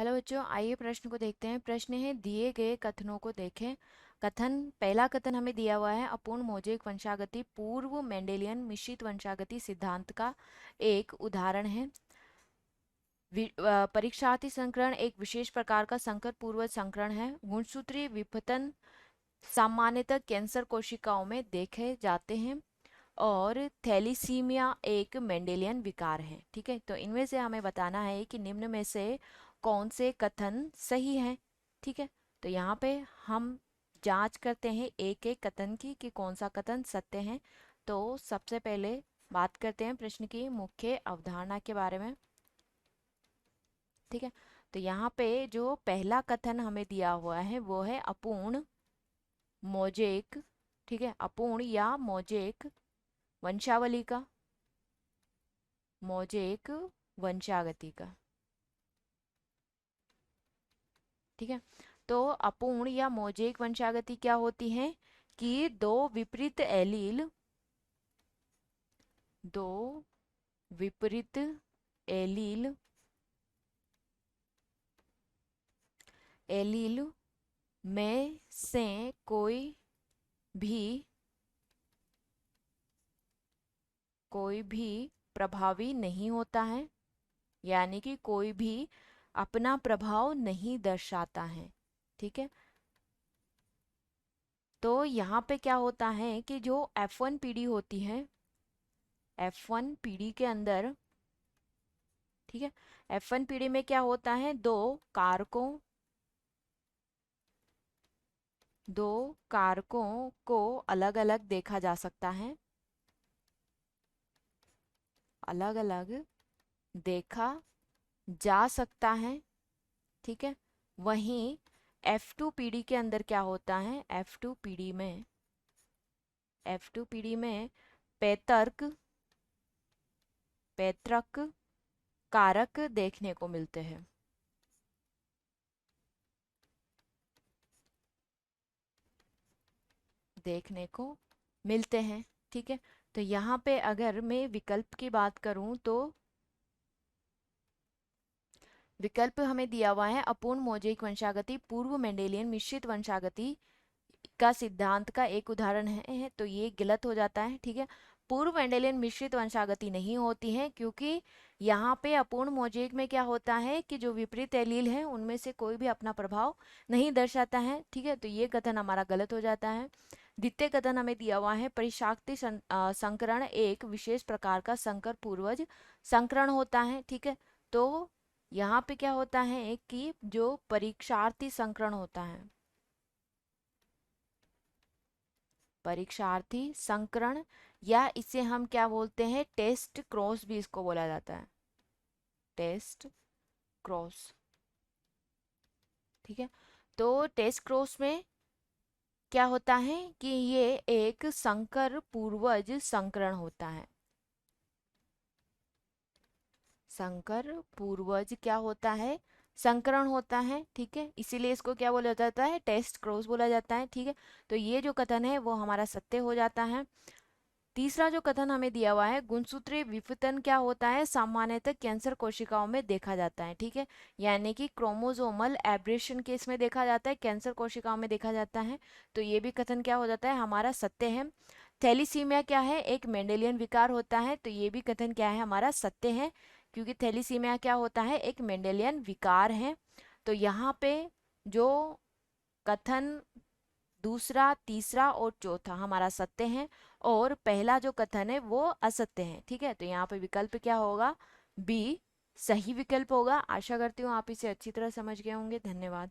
Hello बच्चों, आइए प्रश्न को देखते हैं। प्रश्न है, दिए गए कथनों को देखें। पहला कथन हमें दिया हुआ है, अपूर्ण मोजेक वंशागति पूर्व मेंडेलियन मिश्रित वंशागति सिद्धांत का एक उदाहरण है। परीक्षार्थी संकरण एक विशेष प्रकार का संकर पूर्वज संकरण है। गुणसूत्रीय विपतन सामान्यतः कैंसर कोशिकाओं में देखे जाते हैं और थैलीसीमिया एक मेंडेलियन विकार है। ठीक है, तो इनमें से हमें बताना है कि निम्न में से कौन से कथन सही है। ठीक है, तो यहाँ पे हम जांच करते हैं एक एक कथन की कि कौन सा कथन सत्य है। तो सबसे पहले बात करते हैं प्रश्न की मुख्य अवधारणा के बारे में। ठीक है, तो यहाँ पे जो पहला कथन हमें दिया हुआ है वो है अपूर्ण मोजेक। ठीक है, अपूर्ण या मोजेक वंशावली का, मोजेक वंशागति का। ठीक है, तो अपूर्ण या मोजेक वंशागति क्या होती है कि दो विपरीत एलील एलील में से भी कोई भी प्रभावी नहीं होता है, यानी कि कोई भी अपना प्रभाव नहीं दर्शाता है। ठीक है, तो यहाँ पे क्या होता है कि जो F1 पीढ़ी होती है, F1 पीढ़ी के अंदर, ठीक है, F1 पीढ़ी में क्या होता है, दो कारकों को अलग अलग देखा जा सकता है, अलग अलग देखा जा सकता है। ठीक है, वहीं F2 पीढ़ी के अंदर क्या होता है, F2 पीढ़ी में पैतृक कारक देखने को मिलते हैं। ठीक है, तो यहाँ पे अगर मैं विकल्प की बात करूं तो विकल्प हमें दिया हुआ है, अपूर्ण मोजेक वंशागति पूर्व मेंडेलियन मिश्रित वंशागति का सिद्धांत का एक उदाहरण है, तो ये गलत हो जाता है। ठीक है, पूर्व मेंडेलियन मिश्रित वंशागति नहीं होती है, क्योंकि यहाँ पे अपूर्ण मोजेक में क्या होता है कि जो विपरीत एलील है उनमें से कोई भी अपना प्रभाव नहीं दर्शाता है। ठीक है, तो ये कथन हमारा गलत हो जाता है। द्वितीय कथन हमें दिया हुआ है, परिशाक्ति संकरण एक विशेष प्रकार का संकर पूर्वज संकरण होता है। ठीक है, तो यहाँ पे क्या होता है कि जो परीक्षार्थी संकरण होता है, परीक्षार्थी संकरण, या इसे हम क्या बोलते हैं, टेस्ट क्रॉस भी इसको बोला जाता है, टेस्ट क्रॉस। ठीक है, तो टेस्ट क्रॉस में क्या होता है कि ये एक संकर पूर्वज संकरण होता है। संकर पूर्वज क्या होता है, संकरण होता है। ठीक है, इसीलिए इसको क्या बोला जाता है, टेस्ट क्रॉस बोला जाता है। ठीक है, तो ये जो कथन है वो हमारा सत्य हो जाता है। तीसरा जो कथन हमें दिया हुआ है, गुणसूत्रीय विफतन क्या होता है, सामान्यतः कैंसर कोशिकाओं में देखा जाता है। ठीक है, यानी कि क्रोमोसोमल एब्रेशन केस में देखा जाता है, कैंसर कोशिकाओं में देखा जाता है। तो ये भी कथन क्या हो जाता है, हमारा सत्य है। थैलीसीमिया क्या है, एक मेंडेलियन विकार होता है, तो ये भी कथन क्या है, हमारा सत्य है, क्योंकि थैलीसीमिया क्या होता है, एक मेंडेलियन विकार है। तो यहाँ पे जो कथन दूसरा, तीसरा और चौथा हमारा सत्य है, और पहला जो कथन है वो असत्य है। ठीक है, तो यहाँ पे विकल्प क्या होगा, बी सही विकल्प होगा। आशा करती हूँ आप इसे अच्छी तरह समझ गए होंगे। धन्यवाद।